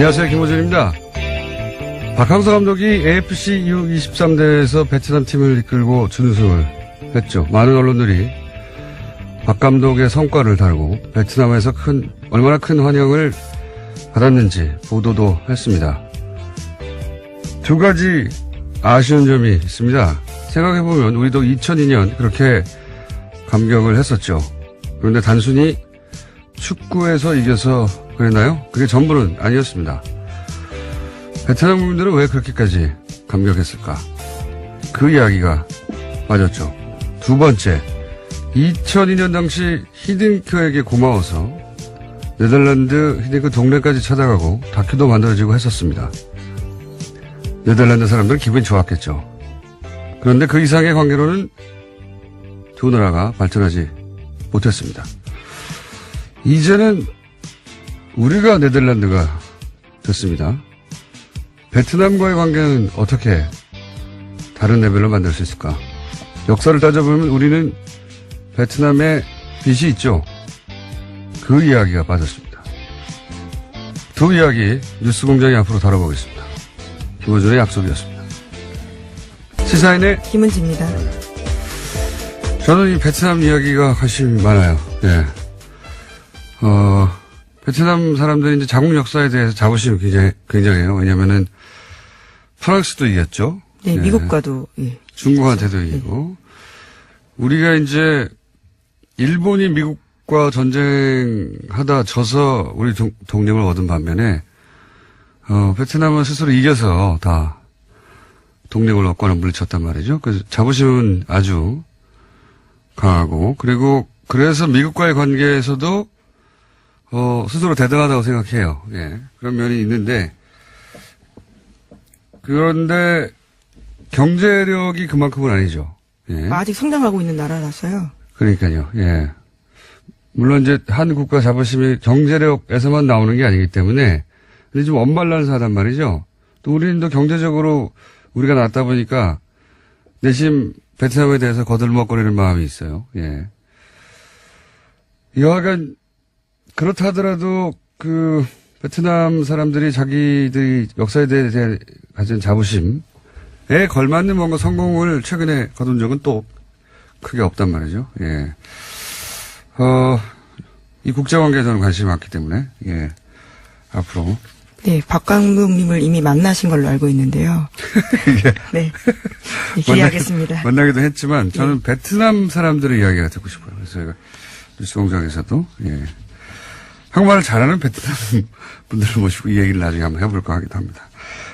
안녕하세요. 김호준입니다. 박항서 감독이 AFC U23대회에서 베트남 팀을 이끌고 준우승을 했죠. 많은 언론들이 박 감독의 성과를 달고 베트남에서 얼마나 큰 환영을 받았는지 보도도 했습니다. 두 가지 아쉬운 점이 있습니다. 생각해보면 우리도 2002년 그렇게 감격을 했었죠. 그런데 단순히 축구에서 이겨서 그랬나요? 그게 전부는 아니었습니다. 베트남 국민들은 왜 그렇게까지 감격했을까? 그 이야기가 빠졌죠. 두 번째, 2002년 당시 히딩크에게 고마워서 네덜란드 히딩크 동네까지 찾아가고 다큐도 만들어지고 했었습니다. 네덜란드 사람들은 기분이 좋았겠죠. 그런데 그 이상의 관계로는 두 나라가 발전하지 못했습니다. 이제는 우리가 네덜란드가 됐습니다. 베트남과의 관계는 어떻게 다른 레벨로 만들 수 있을까? 역사를 따져보면 우리는 베트남에 빚이 있죠. 그 이야기가 빠졌습니다. 두 이야기 뉴스공장이 앞으로 다뤄보겠습니다. 김호준의 약속이었습니다. 시사인의 김은지입니다. 저는 이 베트남 이야기가 관심이 많아요. 예. 베트남 사람들이 이제 자국 역사에 대해서 자부심이 굉장해요. 왜냐면은 프랑스도 이겼죠. 네, 예. 미국과도. 예. 중국한테도 이기고. 우리가 이제 일본이 미국과 전쟁하다 져서 우리 독립을 얻은 반면에, 베트남은 스스로 이겨서 다 독립을 얻거나 물리쳤단 말이죠. 그래서 자부심은 아주 강하고, 그리고 그래서 미국과의 관계에서도 스스로 대단하다고 생각해요. 예. 그런 면이 있는데, 그런데 경제력이 그만큼은 아니죠. 예. 아직 성장하고 있는 나라라서요. 그러니까요. 예. 물론 이제 한 국가 자부심이 경제력에서만 나오는 게 아니기 때문에, 근데 좀 언밸런스하단 말이죠. 또 우리는 또 경제적으로 우리가 낫다 보니까 내심 베트남에 대해서 거들먹거리는 마음이 있어요. 예. 여하간 그렇다 하더라도 베트남 사람들이 자기들이 역사에 대해 가진 자부심에 걸맞는 뭔가 성공을 최근에 거둔 적은 또 크게 없단 말이죠. 예. 이 국제관계에 저는 관심이 많기 때문에, 예. 앞으로. 네, 박 감독님을 이미 만나신 걸로 알고 있는데요. 네. 기대하겠습니다. 만나기도 했지만 저는 베트남 사람들의 이야기가 듣고 싶어요. 그래서 제가 뉴스공장에서도, 예. 한국말을 잘하는 베트남 분들을 모시고 이 얘기를 나중에 한번 해볼까 하기도 합니다.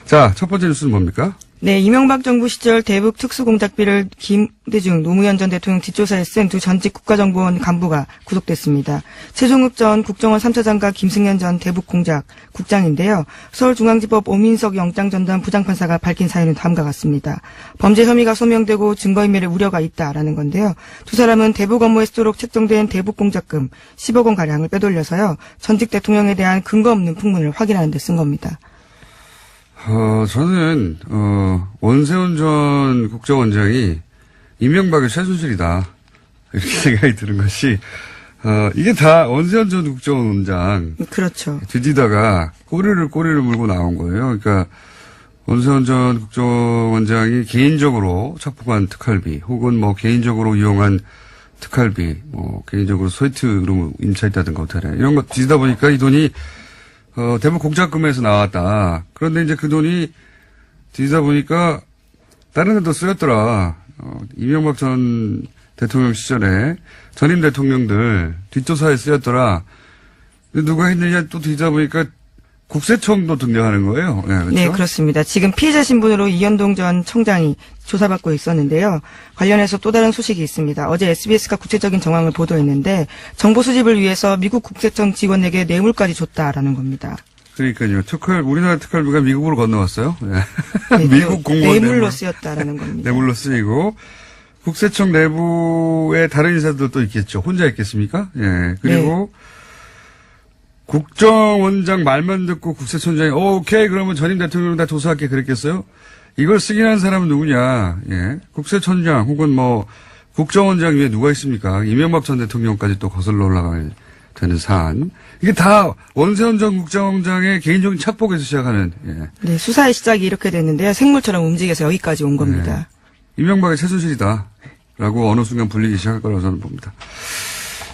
자, 첫 번째 뉴스는 뭡니까? 네, 이명박 정부 시절 대북 특수공작비를 김대중 노무현 전 대통령 뒷조사에 쓴 두 전직 국가정보원 간부가 구속됐습니다. 최종욱 전 국정원 3차장과 김승현 전 대북공작 국장인데요. 서울중앙지법 오민석 영장전담 부장판사가 밝힌 사유는 다음과 같습니다. 범죄 혐의가 소명되고 증거인멸의 우려가 있다라는 건데요. 두 사람은 대북 업무에 쓰도록 책정된 대북공작금 10억 원가량을 빼돌려서요. 전직 대통령에 대한 근거 없는 풍문을 확인하는 데 쓴 겁니다. 저는, 원세훈 전 국정원장이 이명박의 최순실이다. 이렇게 생각이 드는 것이, 이게 다 원세훈 전 국정원장. 그렇죠. 뒤지다가 꼬리를 물고 나온 거예요. 그러니까, 원세훈 전 국정원장이 개인적으로 착복한 특활비, 혹은 뭐 개인적으로 이용한 특활비, 뭐 개인적으로 소이트로 임차했다든가 어떻게 이런 거 뒤지다 보니까 이 돈이 대북 공작금에서 나왔다. 그런데 이제 그 돈이 뒤지다 보니까 다른 데도 쓰였더라. 이명박 전 대통령 시절에 전임 대통령들 뒷조사에 쓰였더라. 근데 누가 했느냐 또 뒤지다 보니까 국세청도 등장하는 거예요. 네, 그렇죠? 네, 그렇습니다. 지금 피해자 신분으로 이현동 전 청장이 조사받고 있었는데요. 관련해서 또 다른 소식이 있습니다. 어제 SBS가 구체적인 정황을 보도했는데 정보 수집을 위해서 미국 국세청 직원에게 뇌물까지 줬다라는 겁니다. 그러니까요. 우리나라 특활비가 미국으로 건너왔어요. 네. 네, 미국 공무원 뇌물로 쓰였다라는 겁니다. 뇌물로 쓰이고 국세청 내부에 다른 인사들도 또 있겠죠. 혼자 있겠습니까? 예. 그리고 네. 국정원장 말만 듣고 국세청장이 오케이 그러면 전임 대통령 다 조사할게 그랬겠어요? 이걸 쓰긴 한 사람은 누구냐? 예. 국세청장 혹은 뭐 국정원장 위에 누가 있습니까? 이명박 전 대통령까지 또 거슬러 올라갈 되는 사안. 이게 다 원세훈 전 국정원장의 개인적인 착복에서 시작하는, 예. 네, 수사의 시작이 이렇게 됐는데요. 생물처럼 움직여서 여기까지 온 겁니다. 이명박의 최순실이다. 라고 어느 순간 불리기 시작할 거라고 저는 봅니다.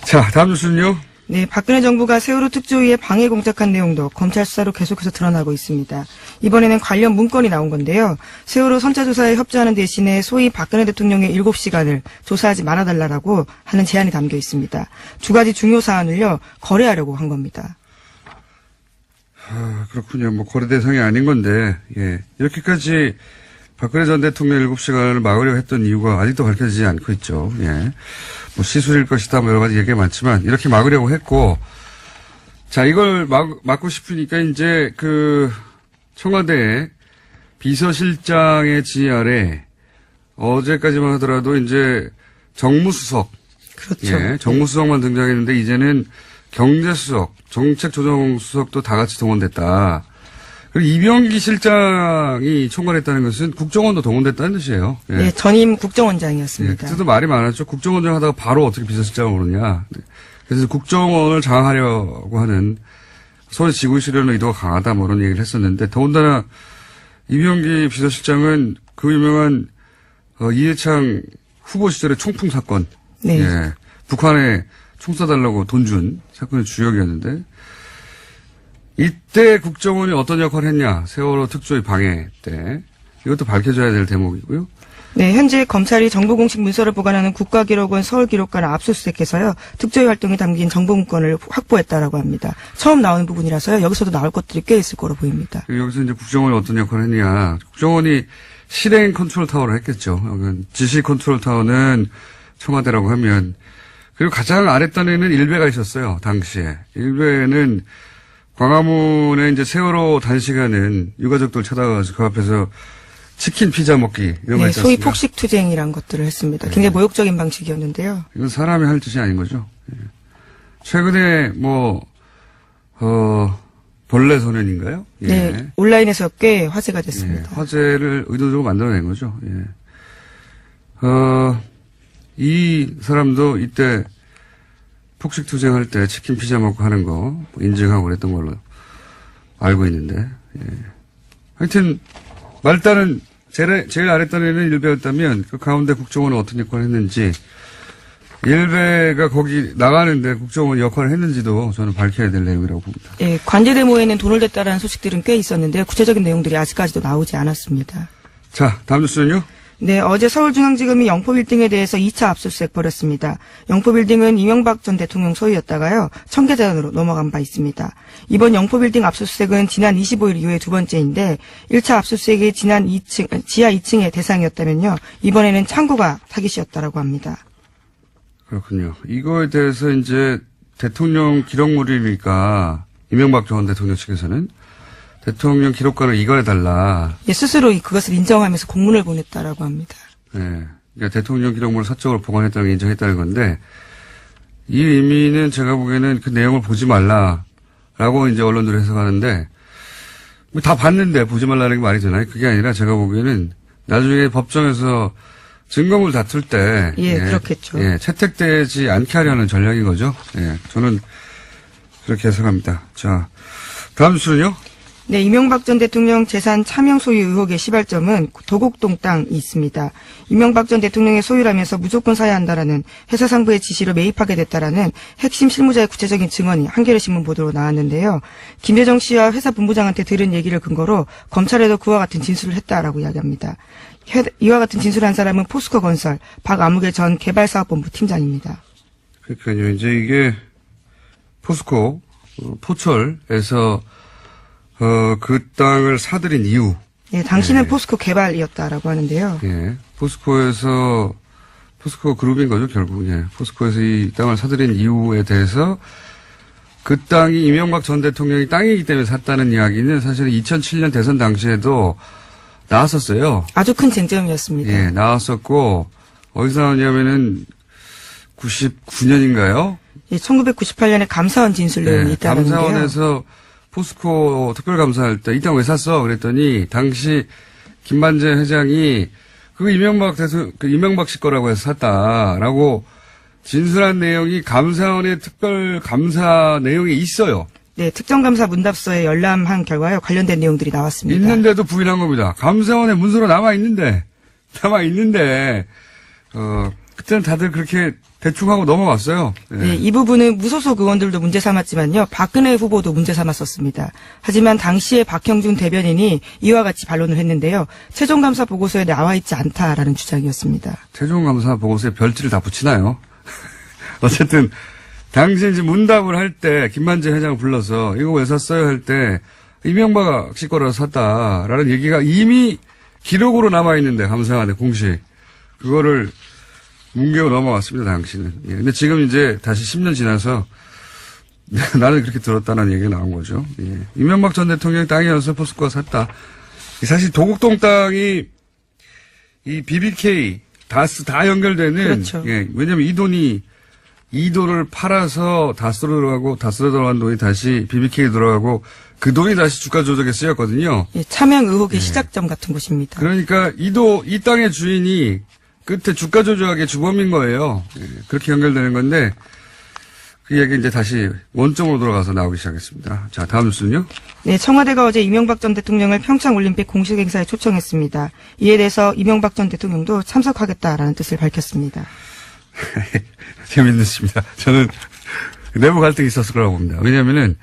자, 다음 뉴스는요. 네, 박근혜 정부가 세월호 특조위에 방해 공작한 내용도 검찰 수사로 계속해서 드러나고 있습니다. 이번에는 관련 문건이 나온 건데요. 세월호 선차조사에 협조하는 대신에 소위 박근혜 대통령의 7시간을 조사하지 말아달라고 하는 제안이 담겨 있습니다. 두 가지 중요 사안을요, 거래하려고 한 겁니다. 그렇군요. 뭐 거래 대상이 아닌 건데, 예. 이렇게까지 박근혜 전 대통령 7시간을 막으려고 했던 이유가 아직도 밝혀지지 않고 있죠. 예. 뭐 시술일 것이다, 뭐 여러 가지 얘기가 많지만, 이렇게 막으려고 했고, 자, 이걸 막고 싶으니까 이제 청와대 비서실장의 지휘 아래 어제까지만 하더라도 이제 정무수석. 그렇죠. 예. 정무수석만 등장했는데 이제는 경제수석, 정책조정수석도 다 같이 동원됐다. 그리고 이병기 실장이 총괄했다는 것은 국정원도 동원됐다는 뜻이에요. 예. 네, 전임 국정원장이었습니다. 예, 그때도 말이 많았죠. 국정원장 하다가 바로 어떻게 비서실장을 오느냐. 그래서 국정원을 장악하려고 하는 손에 쥐고 있으려는 의도가 강하다 뭐 이런 얘기를 했었는데 더군다나 이병기 비서실장은 그 유명한 이해창 후보 시절의 총풍 사건. 네. 예, 북한에 총 쏴달라고 돈 준 사건의 주역이었는데 이때 국정원이 어떤 역할을 했냐. 세월호 특조위 방해 때. 이것도 밝혀져야 될 대목이고요. 네, 현재 검찰이 정보 공식 문서를 보관하는 국가기록원 서울기록관을 압수수색해서요. 특조위 활동이 담긴 정보 문건을 확보했다라고 합니다. 처음 나오는 부분이라서요. 여기서도 나올 것들이 꽤 있을 거로 보입니다. 여기서 이제 국정원이 어떤 역할을 했냐. 국정원이 실행 컨트롤 타워를 했겠죠. 지시 컨트롤 타워는 청와대라고 하면. 그리고 가장 아랫단에는 일베가 있었어요. 당시에. 일베는 광화문에 이제 세월호 단시간은 유가족들 찾아가서 그 앞에서 치킨 피자 먹기 이런 거 네, 있지 소위 않습니까? 폭식투쟁이란 것들을 했습니다. 굉장히 모욕적인 방식이었는데요. 이건 사람이 할 짓이 아닌 거죠. 예. 최근에 벌레 소년인가요? 예. 네, 온라인에서 꽤 화제가 됐습니다. 예, 화제를 의도적으로 만들어낸 거죠. 예. 이 사람도 이때 폭식투쟁할 때 치킨 피자 먹고 하는 거 인증하고 그랬던 걸로 알고 있는데, 예. 하여튼, 말단은, 제일 아랫단에는 일베였다면, 그 가운데 국정원은 어떤 역할을 했는지, 일베가 거기 나가는데 국정원 역할을 했는지도 저는 밝혀야 될 내용이라고 봅니다. 예, 관제대모에는 돈을 댔다라는 소식들은 꽤 있었는데요. 구체적인 내용들이 아직까지도 나오지 않았습니다. 자, 다음 뉴스는요? 네, 어제 서울중앙지검이 영포빌딩에 대해서 2차 압수수색 벌였습니다. 영포빌딩은 이명박 전 대통령 소유였다가요, 청계산으로 넘어간 바 있습니다. 이번 영포빌딩 압수수색은 지난 25일 이후에 두 번째인데, 1차 압수수색이 지하 2층의 대상이었다면요, 이번에는 창고가 타깃이었다라고 합니다. 그렇군요. 이거에 대해서 이제 대통령 기록물이니까, 이명박 전 대통령 측에서는 대통령 기록관을 이관해달라. 예, 스스로 그것을 인정하면서 공문을 보냈다라고 합니다. 네. 그러니까 대통령 기록물을 사적으로 보관했다는 걸 인정했다는 건데, 이 의미는 제가 보기에는 그 내용을 보지 말라라고 이제 언론들이 해석하는데, 다 봤는데 보지 말라는 게 말이 되나요? 그게 아니라 제가 보기에는 나중에 법정에서 증거물 다툴 때. 예, 그렇겠죠. 예, 채택되지 않게 하려는 전략인 거죠. 예, 저는 그렇게 해석합니다. 자, 다음 뉴스는요? 네, 이명박 전 대통령 재산 차명 소유 의혹의 시발점은 도곡동 땅이 있습니다. 이명박 전 대통령의 소유라면서 무조건 사야 한다라는 회사 상부의 지시로 매입하게 됐다라는 핵심 실무자의 구체적인 증언이 한겨레신문 보도로 나왔는데요. 김대정 씨와 회사 본부장한테 들은 얘기를 근거로 검찰에도 그와 같은 진술을 했다라고 이야기합니다. 이와 같은 진술을 한 사람은 포스코 건설 박아무개 전 개발사업본부 팀장입니다. 그러니까요. 이제 이게 포스코 포철에서 그 땅을 사들인 이유. 예, 당신은 예. 포스코 개발이었다라고 하는데요. 예. 포스코 그룹인 거죠, 결국. 예. 포스코에서 이 땅을 사들인 이유에 대해서 그 땅이 이명박 전 대통령이 땅이기 때문에 샀다는 이야기는 사실은 2007년 대선 당시에도 나왔었어요. 아주 큰 쟁점이었습니다. 예, 나왔었고, 어디서 나왔냐면은 99년인가요? 예, 1998년에 감사원 진술 내용이 있다는 게요. 감사원에서 포스코 특별감사할 때 이 땅 왜 샀어? 그랬더니 당시 김만재 회장이 그 이명박 씨 거라고 해서 샀다라고 진술한 내용이 감사원의 특별 감사 내용에 있어요. 네, 특정감사 문답서에 열람한 결과요. 관련된 내용들이 나왔습니다. 있는데도 부인한 겁니다. 감사원의 문서로 남아있는데, 그때는 다들 그렇게 대충 하고 넘어갔어요. 예. 네, 이 부분은 무소속 의원들도 문제 삼았지만요. 박근혜 후보도 문제 삼았었습니다. 하지만 당시에 박형준 대변인이 이와 같이 반론을 했는데요. 최종감사 보고서에 나와 있지 않다라는 주장이었습니다. 최종감사 보고서에 별지를 다 붙이나요? 어쨌든 당시 이제 문답을 할 때 김만재 회장을 불러서 이거 왜 샀어요 할 때 이명박 씨 거라서 샀다라는 얘기가 이미 기록으로 남아있는데 감사원에 공식 그거를 뭉개고 넘어왔습니다 당시는. 예. 근데 지금 이제 다시 10년 지나서 나는 그렇게 들었다는 얘기가 나온 거죠. 예. 이명박 전 대통령이 땅이어서 포스코가 샀다. 사실 도곡동 땅이 이 BBK 다스 다 연결되는 그렇죠. 예. 왜냐하면 이 돈을 팔아서 다스로 들어가고 다스로 들어간 돈이 다시 BBK에 들어가고 그 돈이 다시 주가 조작에 쓰였거든요. 예, 차명 의혹의 시작점 같은 곳입니다. 그러니까 이 땅의 주인이 끝에 주가 조작의 주범인 거예요. 예, 그렇게 연결되는 건데 그 얘기 이제 다시 원점으로 돌아가서 나오기 시작했습니다. 자, 다음 뉴스는요. 네, 청와대가 어제 이명박 전 대통령을 평창올림픽 공식 행사에 초청했습니다. 이에 대해서 이명박 전 대통령도 참석하겠다라는 뜻을 밝혔습니다. 재밌는 뉴스입니다. 저는 내부 갈등이 있었을 거라고 봅니다. 왜냐하면은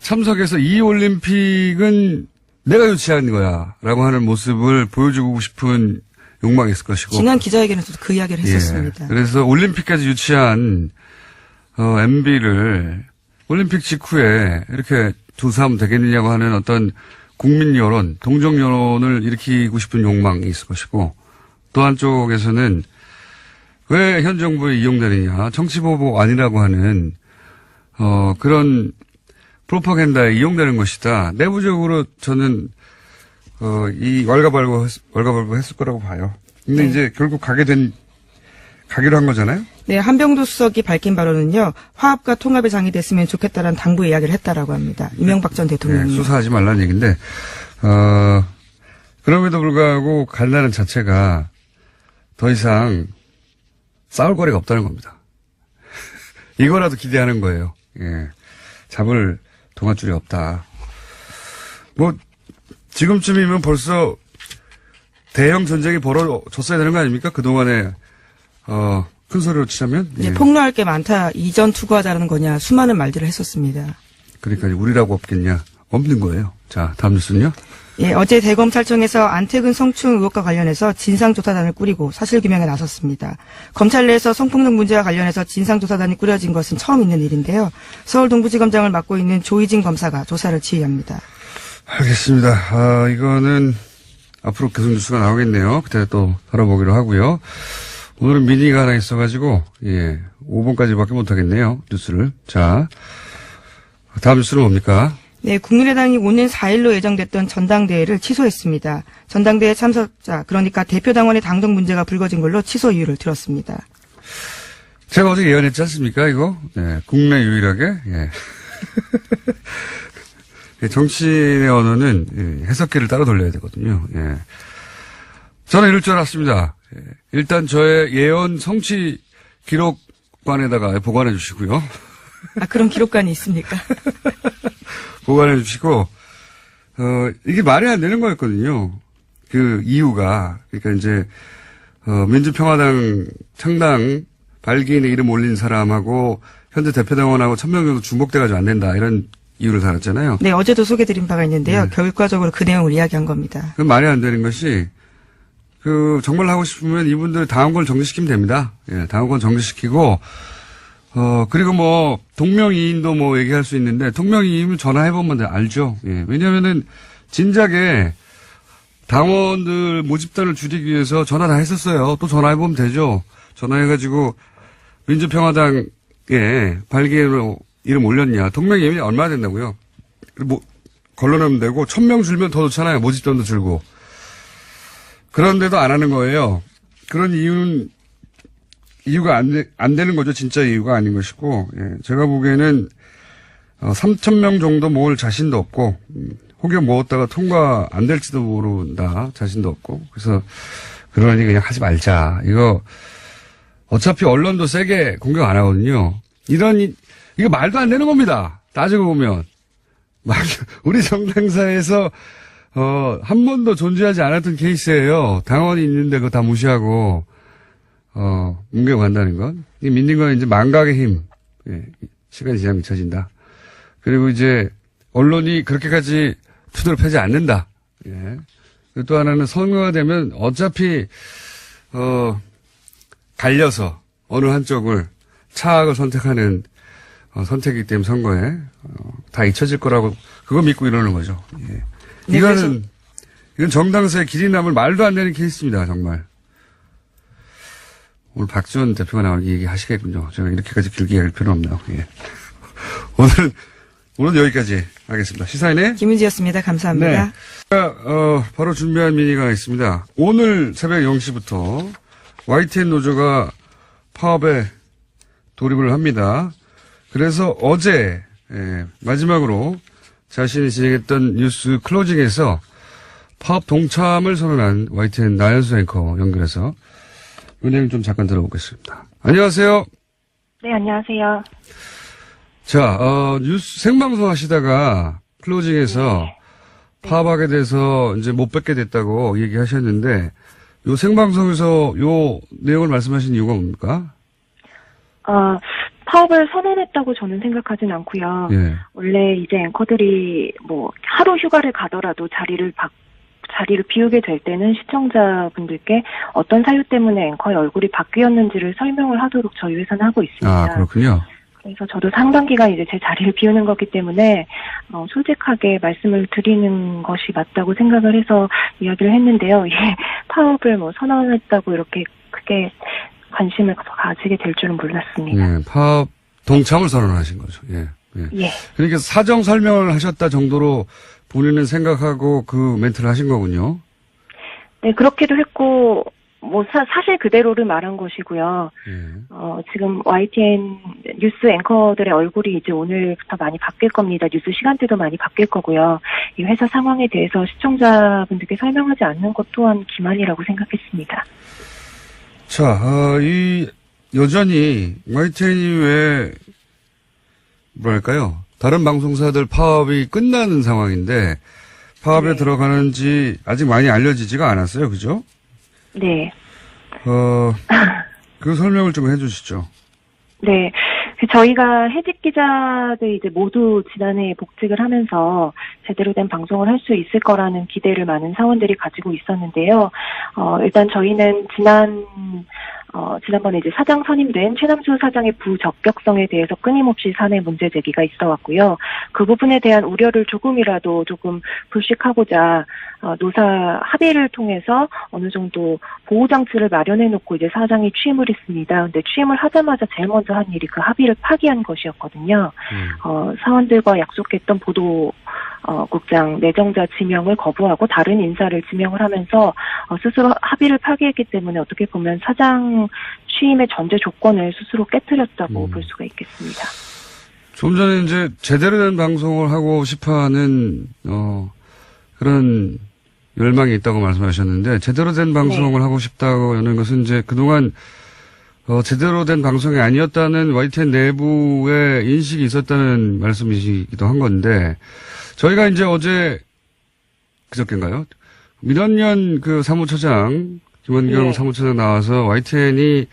참석해서 이 올림픽은 내가 유치한 거야라고 하는 모습을 보여주고 싶은 욕망이 있을 것이고. 지난 기자회견에서도 그 이야기를 했었습니다. 예, 그래서 올림픽까지 유치한 MB를 올림픽 직후에 이렇게 조사하면 되겠느냐고 하는 어떤 국민 여론, 동정 여론을 일으키고 싶은 욕망이 있을 것이고 또 한쪽에서는 왜 현 정부에 이용되느냐, 정치보복 아니라고 하는 그런 프로파간다에 이용되는 것이다. 내부적으로 저는 이 왈가왈부 했을 거라고 봐요. 근데 네. 이제 결국 가기로 한 거잖아요. 네, 한병도 수석이 밝힌 바로는요. 화합과 통합의 장이 됐으면 좋겠다라는 당부 이야기를 했다라고 합니다. 이명박 전 대통령이. 네, 수사하지 말라는 얘기인데 그럼에도 불구하고 간다는 자체가 더 이상 싸울 거리가 없다는 겁니다. 이거라도 기대하는 거예요. 예. 잡을 동아줄이 없다. 뭐 지금쯤이면 벌써 대형 전쟁이 벌어졌어야 되는 거 아닙니까? 그동안에 큰 소리로 치자면. 이제 예. 폭로할 게 많다. 이전 투구하자는 거냐. 수많은 말들을 했었습니다. 그러니까 우리라고 없겠냐. 없는 거예요. 자, 다음 뉴스는요. 예, 어제 대검찰청에서 안태근 성추행 의혹과 관련해서 진상조사단을 꾸리고 사실규명에 나섰습니다. 검찰 내에서 성폭력 문제와 관련해서 진상조사단이 꾸려진 것은 처음 있는 일인데요. 서울 동부지검장을 맡고 있는 조희진 검사가 조사를 지휘합니다. 알겠습니다. 이거는 앞으로 계속 뉴스가 나오겠네요. 그때 또 다뤄보기로 하고요. 오늘은 미니가 하나 있어가지고 5분까지밖에 못하겠네요. 뉴스를. 자, 다음 뉴스는 뭡니까? 네, 국민의당이 오는 4일로 예정됐던 전당대회를 취소했습니다. 전당대회 참석자, 그러니까 대표당원의 당정 문제가 불거진 걸로 취소 이유를 들었습니다. 제가 어제 예언했지 않습니까, 이거? 네, 국내 유일하게. 예. 정치인의 언어는 해석기를 따로 돌려야 되거든요. 예. 저는 이럴 줄 알았습니다. 예. 일단 저의 예언 성취 기록관에다가 보관해 주시고요. 아, 그런 기록관이 있습니까? 보관해 주시고, 이게 말이 안 되는 거였거든요. 그 이유가. 그러니까 이제, 민주평화당 창당 발기인의 이름 올린 사람하고 현재 대표당원하고 1000명 정도 중복돼가지고 안 된다. 이런 이유를 달았잖아요. 네, 어제도 소개드린 바가 있는데요. 결과적으로 그 내용을 이야기한 겁니다. 그 말이 안 되는 것이, 정말 하고 싶으면 이분들 당원권 정지시키면 됩니다. 예, 당원권 정지시키고, 그리고 뭐, 동명이인도 뭐 얘기할 수 있는데, 동명이인은 전화해보면 알죠. 예, 왜냐면은, 진작에 당원들 모집단을 줄이기 위해서 전화 다 했었어요. 또 전화해보면 되죠. 전화해가지고, 민주평화당에 발기인으로 이름 올렸냐. 동명이인이 얼마 된다고요? 뭐, 걸러내면 되고, 1000명 줄면 더 좋잖아요. 모집단도 줄고. 그런데도 안 하는 거예요. 그런 이유가 안 되는 거죠. 진짜 이유가 아닌 것이고, 예. 제가 보기에는, 3,000명 정도 모을 자신도 없고, 혹여 모았다가 통과 안 될지도 모른다. 자신도 없고. 그래서, 그러니 그냥 하지 말자. 이거, 어차피 언론도 세게 공격 안 하거든요. 이거 말도 안 되는 겁니다. 따지고 보면. 우리 정당사에서, 한 번도 존재하지 않았던 케이스예요. 당원이 있는데 그거 다 무시하고, 옮겨간다는 건. 이 믿는 건 이제 망각의 힘. 예, 시간이 지나면 잊혀진다. 그리고 이제, 언론이 그렇게까지 투도를 펴지 않는다. 예. 그리고 또 하나는 선거가 되면 어차피, 갈려서 어느 한쪽을 차악을 선택하는 선택이기 때문에 선거에 다 잊혀질 거라고 그거 믿고 이러는 거죠. 예. 네, 이건 정당사의 길이 남을 말도 안 되는 케이스입니다. 정말. 오늘 박지원 대표가 나오는 얘기 하시겠군요. 제가 이렇게까지 길게 할 필요는 없네요. 예. 오늘은 여기까지 하겠습니다. 시사인의 김은지였습니다. 감사합니다. 네. 바로 준비한 미니가 있습니다. 오늘 새벽 0시부터 YTN 노조가 파업에 돌입을 합니다. 그래서 어제 마지막으로 자신이 진행했던 뉴스 클로징에서 파업 동참을 선언한 YTN 나연수 앵커 연결해서 은행 좀 잠깐 들어보겠습니다. 안녕하세요. 네, 안녕하세요. 자, 뉴스 생방송 하시다가 클로징에서 파업하게 돼서 이제 못 뵙게 됐다고 얘기하셨는데 요 생방송에서 요 내용을 말씀하신 이유가 뭡니까? 파업을 선언했다고 저는 생각하진 않고요. 예. 원래 이제 앵커들이 뭐 하루 휴가를 가더라도 자리를 비우게 될 때는 시청자분들께 어떤 사유 때문에 앵커의 얼굴이 바뀌었는지를 설명을 하도록 저희 회사는 하고 있습니다. 아, 그렇군요. 그래서 저도 상당 기간 이제 제 자리를 비우는 거기 때문에 솔직하게 말씀을 드리는 것이 맞다고 생각을 해서 이야기를 했는데요. 예, 파업을 뭐 선언했다고 이렇게 크게 관심을 가지게 될 줄은 몰랐습니다. 예, 파업 동참을 선언하신 거죠. 예, 예. 예. 그러니까 사정 설명을 하셨다 정도로 본인은 생각하고 그 멘트를 하신 거군요. 네, 그렇게도 했고 뭐 사실 그대로를 말한 것이고요. 예. 지금 YTN 뉴스 앵커들의 얼굴이 이제 오늘부터 많이 바뀔 겁니다. 뉴스 시간대도 많이 바뀔 거고요. 이 회사 상황에 대해서 시청자분들께 설명하지 않는 것 또한 기만이라고 생각했습니다. 자, 여전히 YTN이 왜 뭐랄까요? 다른 방송사들 파업이 끝나는 상황인데 파업에 네. 들어가는지 아직 많이 알려지지가 않았어요. 그죠? 네. 그 설명을 좀 해주시죠. 네. 저희가 해직 기자들 이제 모두 지난해 복직을 하면서 제대로 된 방송을 할 수 있을 거라는 기대를 많은 사원들이 가지고 있었는데요. 일단 저희는 지난번에 이제 사장 선임된 최남수 사장의 부적격성에 대해서 끊임없이 사내 문제 제기가 있어 왔고요. 그 부분에 대한 우려를 조금 불식하고자 노사 합의를 통해서 어느 정도 보호장치를 마련해 놓고 이제 사장이 취임을 했습니다. 근데 취임을 하자마자 제일 먼저 한 일이 그 합의를 파기한 것이었거든요. 사원들과 약속했던 국장 내정자 지명을 거부하고 다른 인사를 지명을 하면서 스스로 합의를 파기했기 때문에 어떻게 보면 사장 취임의 전제 조건을 스스로 깨뜨렸다고 볼 수가 있겠습니다. 좀 전에 이제 제대로 된 방송을 하고 싶어하는 그런 열망이 있다고 말씀하셨는데 제대로 된 방송을 하고 싶다고 하는 것은 이제 그동안 제대로 된 방송이 아니었다는 YTN 내부의 인식이 있었다는 말씀이시기도 한 건데 저희가 이제 어제 그저께인가요? 민원연 그 사무처장 김원경 사무처장 나와서 YTN이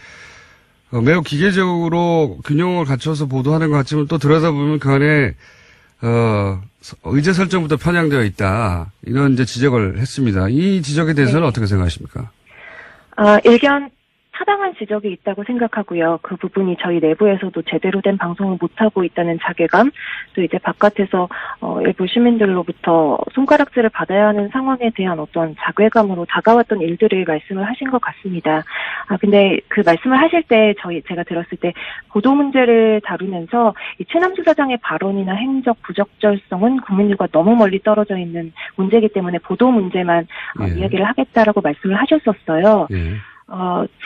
매우 기계적으로 균형을 갖춰서 보도하는 것 같지만 또 들여다보면 그 안에 의제 설정부터 편향되어 있다. 이런 이제 지적을 했습니다. 이 지적에 대해서는 어떻게 생각하십니까? 일견 타당한 지적이 있다고 생각하고요. 그 부분이 저희 내부에서도 제대로 된 방송을 못하고 있다는 자괴감, 또 이제 바깥에서 일부 시민들로부터 손가락질을 받아야 하는 상황에 대한 어떤 자괴감으로 다가왔던 일들을 말씀을 하신 것 같습니다. 근데 그 말씀을 하실 때 제가 들었을 때 보도 문제를 다루면서 이 최남수 사장의 발언이나 행적 부적절성은 국민들과 너무 멀리 떨어져 있는 문제이기 때문에 보도 문제만 이야기를 하겠다라고 말씀을 하셨었어요.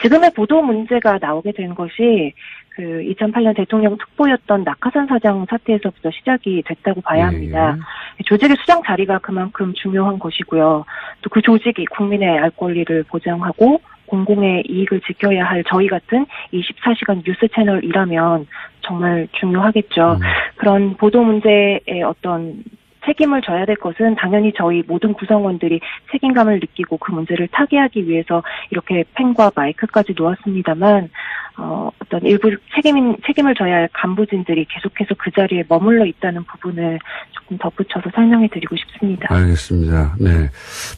지금의 보도 문제가 나오게 된 것이 그 2008년 대통령 특보였던 낙하산 사장 사태에서부터 시작이 됐다고 봐야 합니다. 조직의 수장 자리가 그만큼 중요한 것이고요. 또 그 조직이 국민의 알 권리를 보장하고 공공의 이익을 지켜야 할 저희 같은 24시간 뉴스 채널이라면 정말 중요하겠죠. 그런 보도 문제의 어떤 책임을 져야 될 것은 당연히 저희 모든 구성원들이 책임감을 느끼고 그 문제를 타개하기 위해서 이렇게 펜과 마이크까지 놓았습니다만 어떤 일부 책임을 져야 할 간부진들이 계속해서 그 자리에 머물러 있다는 부분을 조금 덧붙여서 설명해 드리고 싶습니다. 알겠습니다. 네.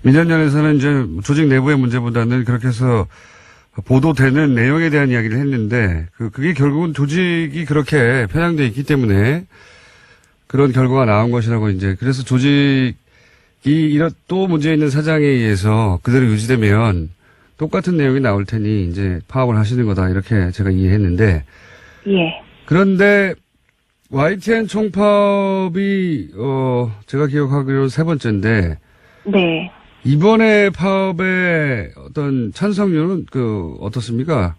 민원연에서는 이제 조직 내부의 문제보다는 그렇게 해서 보도되는 내용에 대한 이야기를 했는데 그게 결국은 조직이 그렇게 편향되어 있기 때문에 그런 결과가 나온 것이라고 이제 그래서 조직이 이런 또 문제 있는 사장에 의해서 그대로 유지되면 똑같은 내용이 나올 테니 이제 파업을 하시는 거다 이렇게 제가 이해했는데 예. 그런데 YTN 총파업이 제가 기억하기로 세 번째인데 네. 이번에 파업의 어떤 찬성률은 어떻습니까?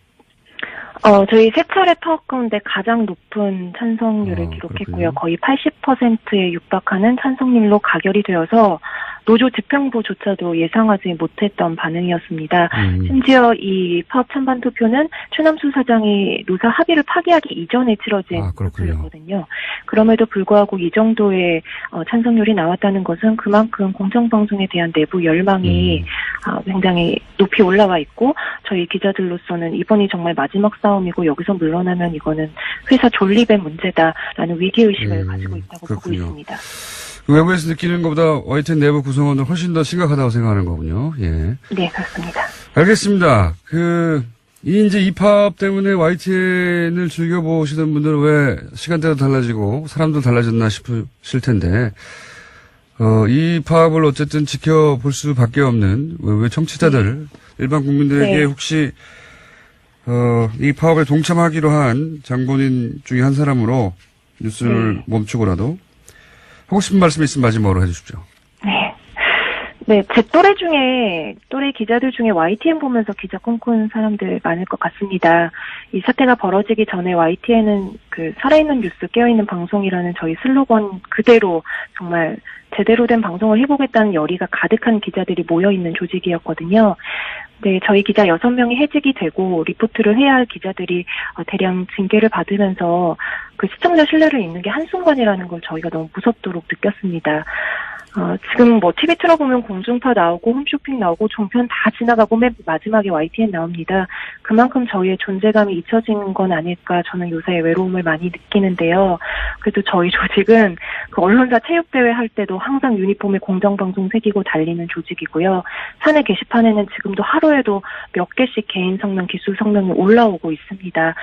저희 세 차례 파업 가운데 가장 높은 찬성률을 기록했고요. 그렇군요. 거의 80%에 육박하는 찬성률로 가결이 되어서 노조 집행부조차도 예상하지 못했던 반응이었습니다. 심지어 이 파업 찬반 투표는 최남수 사장이 노사 합의를 파기하기 이전에 치러진 투표였거든요. 그럼에도 불구하고 이 정도의 찬성률이 나왔다는 것은 그만큼 공정방송에 대한 내부 열망이 굉장히 높이 올라와 있고 저희 기자들로서는 이번이 정말 마지막 싸움이고 여기서 물러나면 이거는 회사 존립의 문제다라는 위기의식을 가지고 있다고 보고 있습니다. 외부에서 느끼는 것보다 YTN 내부 구성원은 훨씬 더 심각하다고 생각하는 거군요. 예. 네, 그렇습니다. 알겠습니다. 이 파업 때문에 YTN을 즐겨보시던 분들은 왜 시간대도 달라지고 사람도 달라졌나 싶으실 텐데, 이 파업을 어쨌든 지켜볼 수밖에 없는 왜 청취자들, 일반 국민들에게 혹시, 이 파업에 동참하기로 한 장본인 중에 한 사람으로 뉴스를 멈추고라도 하고 싶은 말씀 있으면 마지막으로 해주십시오. 네, 제 또래 기자들 중에 YTN 보면서 기자 꿈꾸는 사람들 많을 것 같습니다. 이 사태가 벌어지기 전에 YTN은 살아있는 뉴스, 깨어있는 방송이라는 저희 슬로건 그대로 정말 제대로 된 방송을 해보겠다는 열의가 가득한 기자들이 모여있는 조직이었거든요. 네, 저희 기자 6명이 해직이 되고 리포트를 해야 할 기자들이 대량 징계를 받으면서 시청자 신뢰를 잃는 게 한순간이라는 걸 저희가 너무 무섭도록 느꼈습니다. 지금 TV 틀어보면 공중파 나오고 홈쇼핑 나오고 종편 다 지나가고 맨 마지막에 YTN 나옵니다. 그만큼 저희의 존재감이 잊혀진 건 아닐까 저는 요새 외로움을 많이 느끼는데요. 그래도 저희 조직은 언론사 체육대회 할 때도 항상 유니폼에 공정방송 새기고 달리는 조직이고요. 사내 게시판에는 지금도 하루에도 몇 개씩 개인 성명, 기술 성명이 올라오고 있습니다.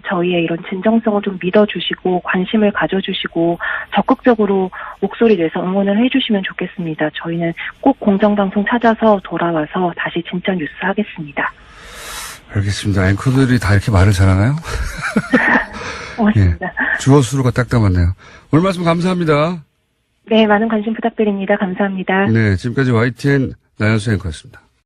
저희의 이런 진정성을 좀 믿어주시고 관심을 가져주시고 적극적으로 목소리 내서 응원을 해주시면 좋겠습니다. 저희는 꼭 공정방송 찾아서 돌아와서 다시 진짜 뉴스 하겠습니다. 알겠습니다. 앵커들이 다 이렇게 말을 잘하나요? 고맙습니다. 주어 수로가 딱 담았네요. 오늘 말씀 감사합니다. 네, 많은 관심 부탁드립니다. 감사합니다. 네, 지금까지 YTN 나연수 앵커였습니다.